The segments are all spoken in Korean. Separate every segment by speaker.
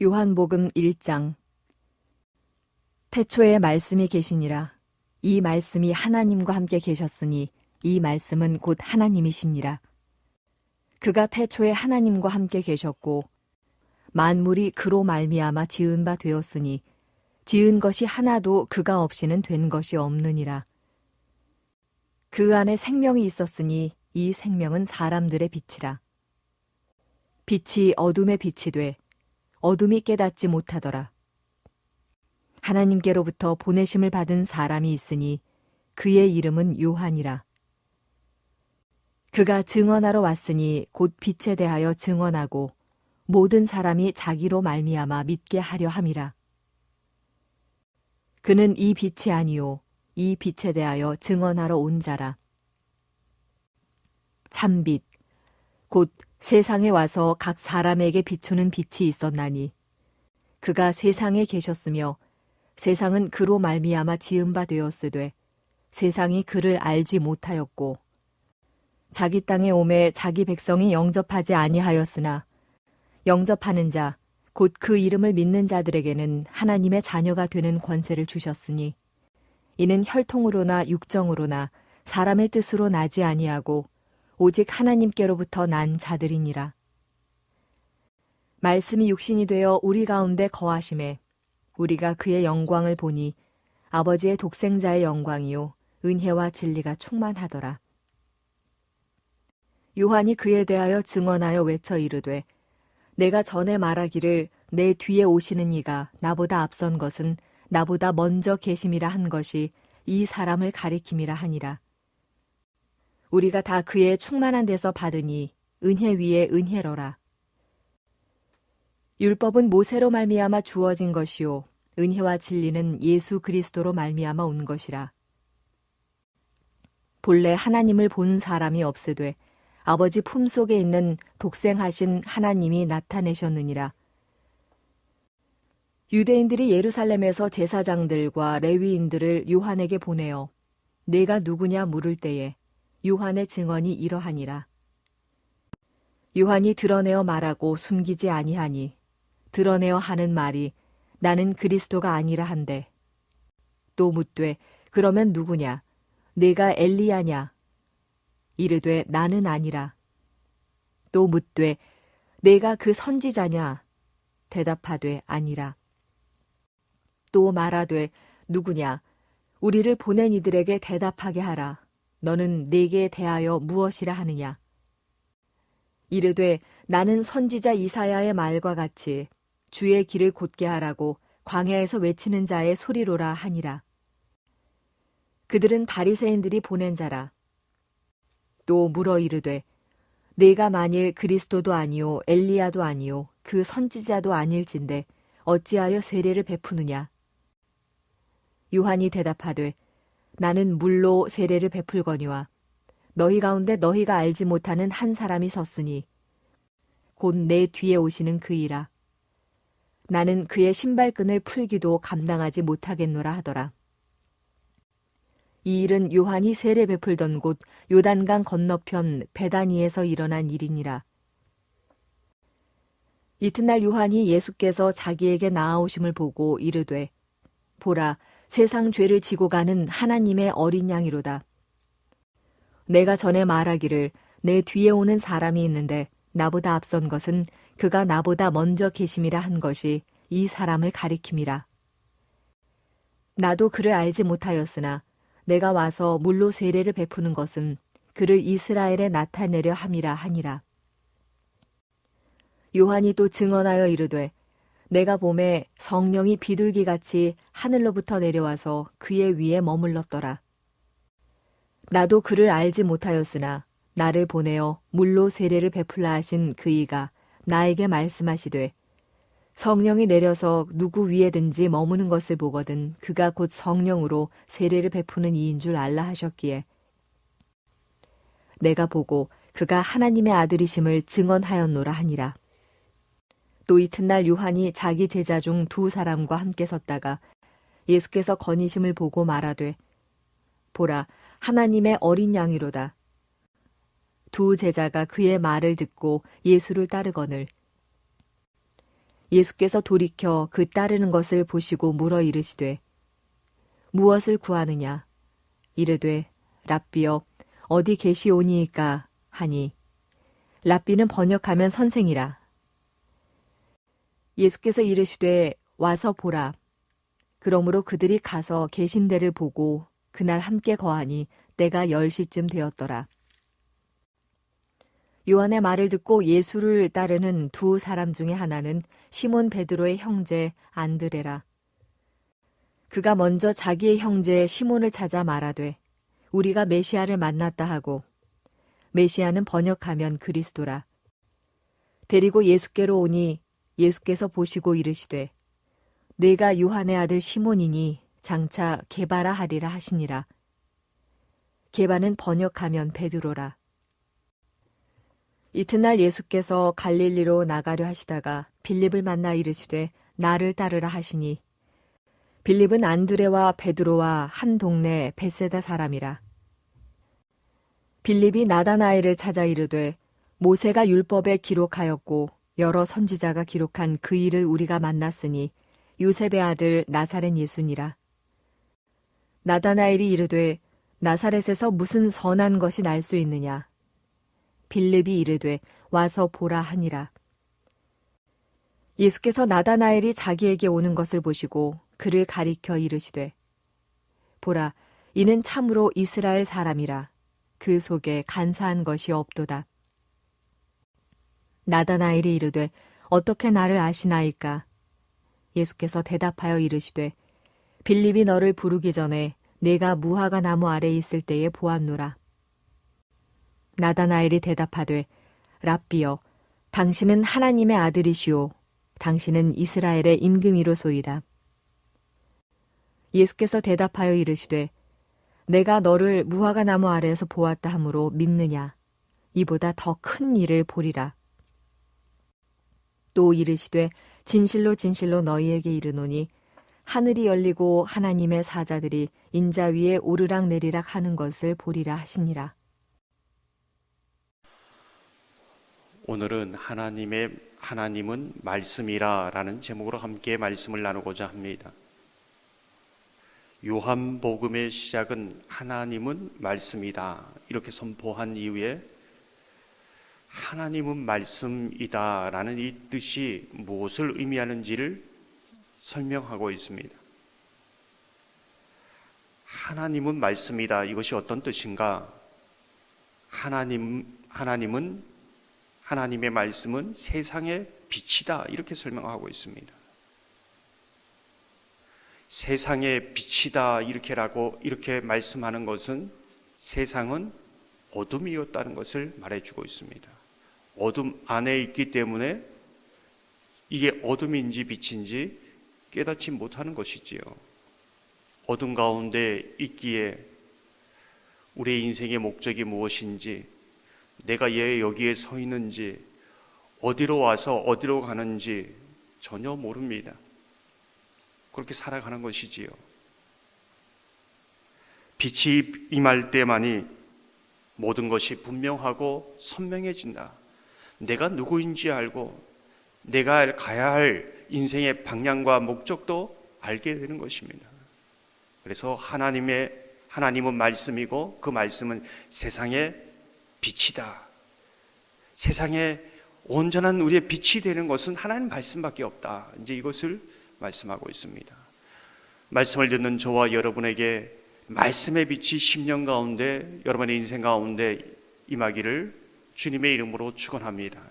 Speaker 1: 요한복음 1장. 태초에 말씀이 계시니라. 이 말씀이 하나님과 함께 계셨으니 이 말씀은 곧 하나님이시니라. 그가 태초에 하나님과 함께 계셨고 만물이 그로 말미암아 지은 바 되었으니 지은 것이 하나도 그가 없이는 된 것이 없느니라. 그 안에 생명이 있었으니 이 생명은 사람들의 빛이라. 빛이 어둠에 빛이 돼 어둠이 깨닫지 못하더라. 하나님께로부터 보내심을 받은 사람이 있으니 그의 이름은 요한이라. 그가 증언하러 왔으니 곧 빛에 대하여 증언하고 모든 사람이 자기로 말미암아 믿게 하려 함이라. 그는 이 빛이 아니요 이 빛에 대하여 증언하러 온 자라. 참빛 곧 세상에 와서 각 사람에게 비추는 빛이 있었나니 그가 세상에 계셨으며 세상은 그로 말미암아 지은 바 되었으되 세상이 그를 알지 못하였고 자기 땅에 오매 자기 백성이 영접하지 아니하였으나 영접하는 자 곧 그 이름을 믿는 자들에게는 하나님의 자녀가 되는 권세를 주셨으니 이는 혈통으로나 육정으로나 사람의 뜻으로 나지 아니하고 오직 하나님께로부터 난 자들이니라. 말씀이 육신이 되어 우리 가운데 거하심에 우리가 그의 영광을 보니 아버지의 독생자의 영광이요 은혜와 진리가 충만하더라. 요한이 그에 대하여 증언하여 외쳐 이르되 내가 전에 말하기를 내 뒤에 오시는 이가 나보다 앞선 것은 나보다 먼저 계심이라 한 것이 이 사람을 가리킴이라 하니라. 우리가 다 그의 충만한 데서 받으니 은혜 위에 은혜로라. 율법은 모세로 말미암아 주어진 것이요 은혜와 진리는 예수 그리스도로 말미암아 온 것이라. 본래 하나님을 본 사람이 없으되 아버지 품속에 있는 독생하신 하나님이 나타내셨느니라. 유대인들이 예루살렘에서 제사장들과 레위인들을 요한에게 보내어 내가 누구냐 물을 때에 요한의 증언이 이러하니라. 요한이 드러내어 말하고 숨기지 아니하니 드러내어 하는 말이 나는 그리스도가 아니라 한데 또 묻되 그러면 누구냐 내가 엘리야냐 이르되 나는 아니라. 또 묻되 내가 그 선지자냐 대답하되 아니라. 또 말하되 누구냐 우리를 보낸 이들에게 대답하게 하라. 너는 내게 대하여 무엇이라 하느냐? 이르되 나는 선지자 이사야의 말과 같이 주의 길을 곧게 하라고 광야에서 외치는 자의 소리로라 하니라. 그들은 바리새인들이 보낸 자라. 또 물어 이르되 내가 만일 그리스도도 아니요 엘리야도 아니요 그 선지자도 아닐진데 어찌하여 세례를 베푸느냐? 요한이 대답하되 나는 물로 세례를 베풀거니와 너희 가운데 너희가 알지 못하는 한 사람이 섰으니 곧 내 뒤에 오시는 그이라. 나는 그의 신발끈을 풀기도 감당하지 못하겠노라 하더라. 이 일은 요한이 세례 베풀던 곳 요단강 건너편 베다니에서 일어난 일이니라. 이튿날 요한이 예수께서 자기에게 나아오심을 보고 이르되 보라 세상 죄를 지고 가는 하나님의 어린 양이로다. 내가 전에 말하기를 내 뒤에 오는 사람이 있는데 나보다 앞선 것은 그가 나보다 먼저 계심이라 한 것이 이 사람을 가리킴이라. 나도 그를 알지 못하였으나 내가 와서 물로 세례를 베푸는 것은 그를 이스라엘에 나타내려 함이라 하니라. 요한이 또 증언하여 이르되 내가 보매 성령이 비둘기같이 하늘로부터 내려와서 그의 위에 머물렀더라. 나도 그를 알지 못하였으나 나를 보내어 물로 세례를 베풀라 하신 그이가 나에게 말씀하시되 성령이 내려서 누구 위에든지 머무는 것을 보거든 그가 곧 성령으로 세례를 베푸는 이인 줄 알라 하셨기에 내가 보고 그가 하나님의 아들이심을 증언하였노라 하니라. 또 이튿날 요한이 자기 제자 중 두 사람과 함께 섰다가 예수께서 거니심을 보고 말하되 보라 하나님의 어린 양이로다. 두 제자가 그의 말을 듣고 예수를 따르거늘 예수께서 돌이켜 그 따르는 것을 보시고 물어 이르시되 무엇을 구하느냐 이르되 랍비여 어디 계시오니이까 하니 랍비는 번역하면 선생이라. 예수께서 이르시되 와서 보라. 그러므로 그들이 가서 계신 데를 보고 그날 함께 거하니 때가 10시쯤 되었더라. 요한의 말을 듣고 예수를 따르는 두 사람 중에 하나는 시몬 베드로의 형제 안드레라. 그가 먼저 자기의 형제 시몬을 찾아 말하되 우리가 메시아를 만났다 하고, 메시아는 번역하면 그리스도라. 데리고 예수께로 오니 예수께서 보시고 이르시되 내가 요한의 아들 시몬이니 장차 게바라 하리라 하시니라. 게바는 번역하면 베드로라. 이튿날 예수께서 갈릴리로 나가려 하시다가 빌립을 만나 이르시되 나를 따르라 하시니 빌립은 안드레와 베드로와 한 동네 벳세다 사람이라. 빌립이 나다나엘을 찾아 이르되 모세가 율법에 기록하였고 여러 선지자가 기록한 그 일을 우리가 만났으니 요셉의 아들 나사렛 예수니라. 나다나엘이 이르되 나사렛에서 무슨 선한 것이 날 수 있느냐. 빌립이 이르되 와서 보라 하니라. 예수께서 나다나엘이 자기에게 오는 것을 보시고 그를 가리켜 이르시되 보라 이는 참으로 이스라엘 사람이라. 그 속에 간사한 것이 없도다. 나다나엘이 이르되 어떻게 나를 아시나이까? 예수께서 대답하여 이르시되 빌립이 너를 부르기 전에 내가 무화과 나무 아래에 있을 때에 보았노라. 나다나엘이 대답하되 랍비여 당신은 하나님의 아들이시오. 당신은 이스라엘의 임금이로소이다. 예수께서 대답하여 이르시되 내가 너를 무화과 나무 아래에서 보았다 하므로 믿느냐. 이보다 더 큰 일을 보리라. 또 이르시되 진실로 진실로 너희에게 이르노니 하늘이 열리고 하나님의 사자들이 인자 위에 오르락 내리락 하는 것을 보리라 하시니라.
Speaker 2: 오늘은 하나님은 말씀이라라는 제목으로 함께 말씀을 나누고자 합니다. 요한복음의 시작은 하나님은 말씀이다 이렇게 선포한 이후에 하나님은 말씀이다라는 이 뜻이 무엇을 의미하는지를 설명하고 있습니다. 하나님은 말씀이다. 이것이 어떤 뜻인가? 하나님의 말씀은 세상의 빛이다. 이렇게 설명하고 있습니다. 세상의 빛이다. 이렇게 말씀하는 것은 세상은 어둠이었다는 것을 말해주고 있습니다. 어둠 안에 있기 때문에 이게 어둠인지 빛인지 깨닫지 못하는 것이지요. 어둠 가운데 있기에 우리의 인생의 목적이 무엇인지, 내가 왜 여기에 서 있는지, 어디로 와서 어디로 가는지 전혀 모릅니다. 그렇게 살아가는 것이지요. 빛이 임할 때만이 모든 것이 분명하고 선명해진다. 내가 누구인지 알고 내가 가야 할 인생의 방향과 목적도 알게 되는 것입니다. 그래서 하나님은 말씀이고 그 말씀은 세상의 빛이다. 세상에 온전한 우리의 빛이 되는 것은 하나님 말씀밖에 없다. 이제 이것을 말씀하고 있습니다. 말씀을 듣는 저와 여러분에게 말씀의 빛이 10년 가운데 여러분의 인생 가운데 임하기를 주님의 이름으로 축원합니다.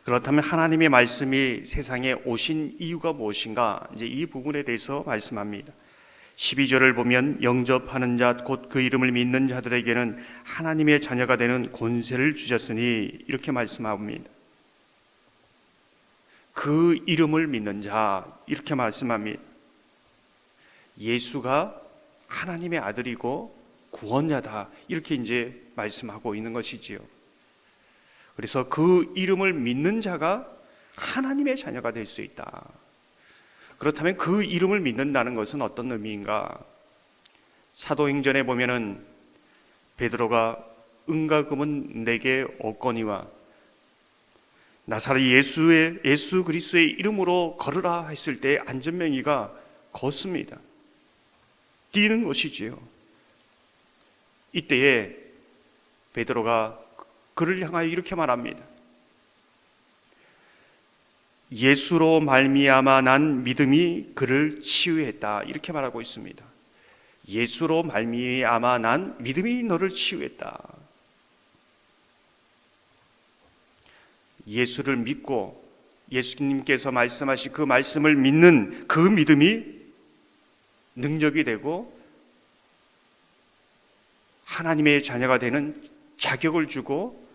Speaker 2: 그렇다면 하나님의 말씀이 세상에 오신 이유가 무엇인가? 이제 이 부분에 대해서 말씀합니다. 12절을 보면 영접하는 자 곧 그 이름을 믿는 자들에게는 하나님의 자녀가 되는 권세를 주셨으니 이렇게 말씀합니다. 그 이름을 믿는 자 이렇게 말씀합니다. 예수가 하나님의 아들이고 구원자다 이렇게 이제 말씀하고 있는 것이지요. 그래서 그 이름을 믿는 자가 하나님의 자녀가 될 수 있다. 그렇다면 그 이름을 믿는다는 것은 어떤 의미인가? 사도행전에 보면은 베드로가 은과 금은 내게 없거니와 나사렛 예수 그리스도의 이름으로 걸으라 했을 때 안전명의가 걷습니다. 뛰는 것이지요. 이때에 베드로가 그를 향하여 이렇게 말합니다. 예수로 말미암아 난 믿음이 그를 치유했다. 이렇게 말하고 있습니다. 예수로 말미암아 난 믿음이 너를 치유했다. 예수를 믿고 예수님께서 말씀하신 그 말씀을 믿는 그 믿음이 능력이 되고 하나님의 자녀가 되는 자격을 주고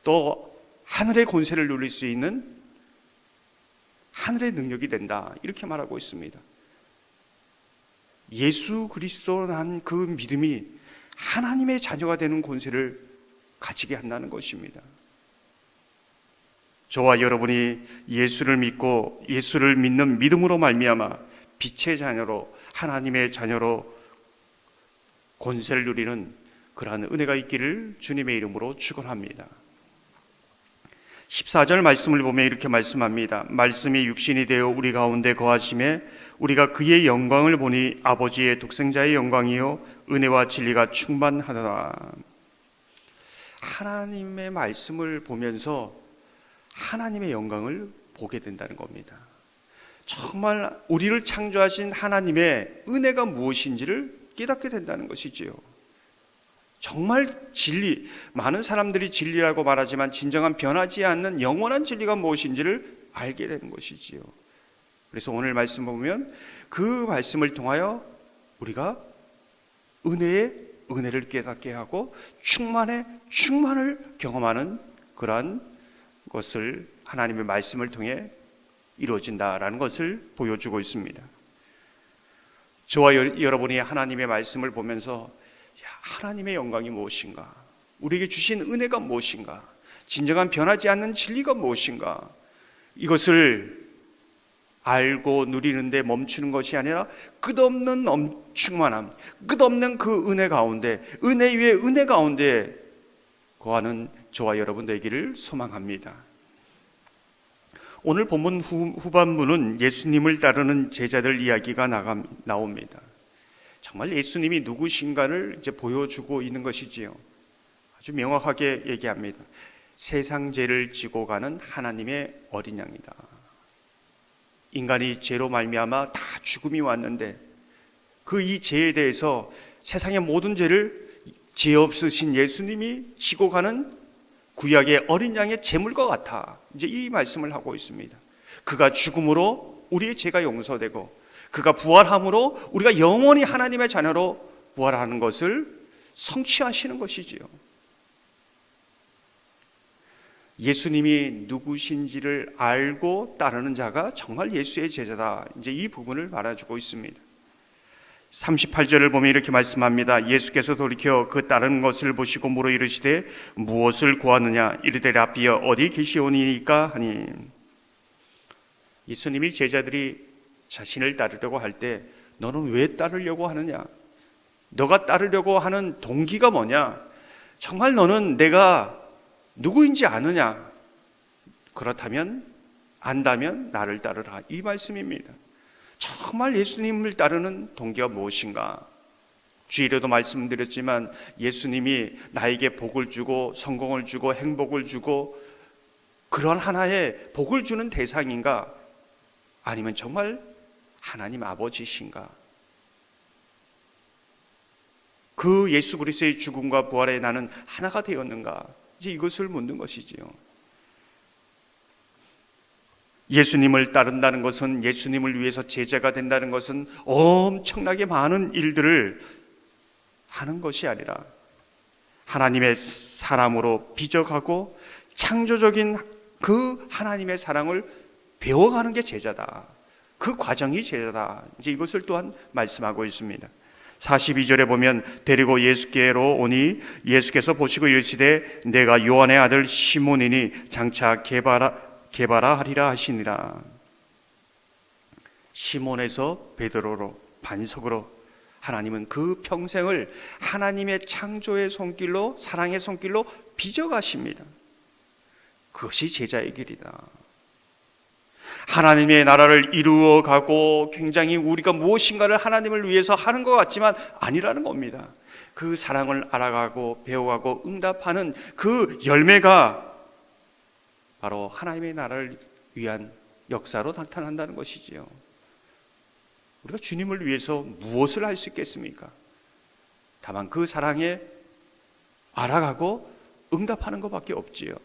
Speaker 2: 또 하늘의 권세를 누릴 수 있는 하늘의 능력이 된다. 이렇게 말하고 있습니다. 예수 그리스도로 난 그 믿음이 하나님의 자녀가 되는 권세를 가지게 한다는 것입니다. 저와 여러분이 예수를 믿고 예수를 믿는 믿음으로 말미암아 빛의 자녀로 하나님의 자녀로 권세를 누리는 그러한 은혜가 있기를 주님의 이름으로 축원합니다. 14절 말씀을 보면 이렇게 말씀합니다. 말씀이 육신이 되어 우리 가운데 거하심에 우리가 그의 영광을 보니 아버지의 독생자의 영광이요 은혜와 진리가 충만하더라. 하나님의 말씀을 보면서 하나님의 영광을 보게 된다는 겁니다. 정말 우리를 창조하신 하나님의 은혜가 무엇인지를 깨닫게 된다는 것이지요. 정말 진리, 많은 사람들이 진리라고 말하지만 진정한 변하지 않는 영원한 진리가 무엇인지를 알게 되는 것이지요. 그래서 오늘 말씀 보면 그 말씀을 통하여 우리가 은혜의 은혜를 깨닫게 하고 충만의 충만을 경험하는 그러한 것을 하나님의 말씀을 통해 이루어진다라는 것을 보여주고 있습니다. 저와 여러분이 하나님의 말씀을 보면서 하나님의 영광이 무엇인가? 우리에게 주신 은혜가 무엇인가? 진정한 변하지 않는 진리가 무엇인가? 이것을 알고 누리는데 멈추는 것이 아니라 끝없는 충만함, 끝없는 그 은혜 가운데, 은혜 위에 은혜 가운데 거하는 저와 여러분 되기를 소망합니다. 오늘 본문 후반부는 예수님을 따르는 제자들 이야기가 나옵니다. 정말 예수님이 누구신가를 이제 보여주고 있는 것이지요. 아주 명확하게 얘기합니다. 세상 죄를 지고 가는 하나님의 어린 양이다. 인간이 죄로 말미암아 다 죽음이 왔는데 그 이 죄에 대해서 세상의 모든 죄를 죄 없으신 예수님이 지고 가는 구약의 어린 양의 제물과 같아. 이제 이 말씀을 하고 있습니다. 그가 죽음으로 우리의 죄가 용서되고 그가 부활함으로 우리가 영원히 하나님의 자녀로 부활하는 것을 성취하시는 것이지요. 예수님이 누구신지를 알고 따르는 자가 정말 예수의 제자다. 이제 이 부분을 말해주고 있습니다. 38절을 보면 이렇게 말씀합니다. 예수께서 돌이켜 그 따르는 것을 보시고 물어 이르시되 무엇을 구하느냐? 이르되 라비여 어디 계시오니까 하니. 예수님이 제자들이 자신을 따르려고 할 때 너는 왜 따르려고 하느냐? 너가 따르려고 하는 동기가 뭐냐? 정말 너는 내가 누구인지 아느냐? 그렇다면 안다면 나를 따르라. 이 말씀입니다. 정말 예수님을 따르는 동기가 무엇인가? 주일에도 말씀드렸지만 예수님이 나에게 복을 주고 성공을 주고 행복을 주고 그런 하나의 복을 주는 대상인가? 아니면 정말 하나님 아버지신가? 그 예수 그리스도의 죽음과 부활에 나는 하나가 되었는가? 이제 이것을 묻는 것이지요. 예수님을 따른다는 것은, 예수님을 위해서 제자가 된다는 것은 엄청나게 많은 일들을 하는 것이 아니라 하나님의 사람으로 빚어가고 창조적인 그 하나님의 사랑을 배워가는 게 제자다. 그 과정이 제자다. 이제 이것을 또한 말씀하고 있습니다. 42절에 보면 데리고 예수께로 오니 예수께서 보시고 이르시되 내가 요한의 아들 시몬이니 장차 게바라하리라 하시니라. 시몬에서 베드로로 반석으로 하나님은 그 평생을 하나님의 창조의 손길로 사랑의 손길로 빚어가십니다. 그것이 제자의 길이다. 하나님의 나라를 이루어 가고 굉장히 우리가 무엇인가를 하나님을 위해서 하는 것 같지만 아니라는 겁니다. 그 사랑을 알아가고 배워가고 응답하는 그 열매가 바로 하나님의 나라를 위한 역사로 나타난다는 것이지요. 우리가 주님을 위해서 무엇을 할 수 있겠습니까? 다만 그 사랑에 알아가고 응답하는 것밖에 없지요.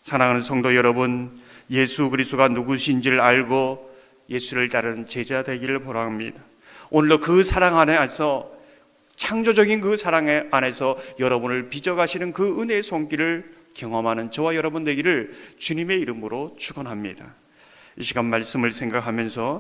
Speaker 2: 사랑하는 성도 여러분, 예수 그리스도가 누구신지를 알고 예수를 따르는 제자 되기를 바랍니다. 오늘도 그 사랑 안에서, 창조적인 그 사랑 안에서 여러분을 빚어가시는 그 은혜의 손길을 경험하는 저와 여러분 되기를 주님의 이름으로 축원합니다. 이 시간 말씀을 생각하면서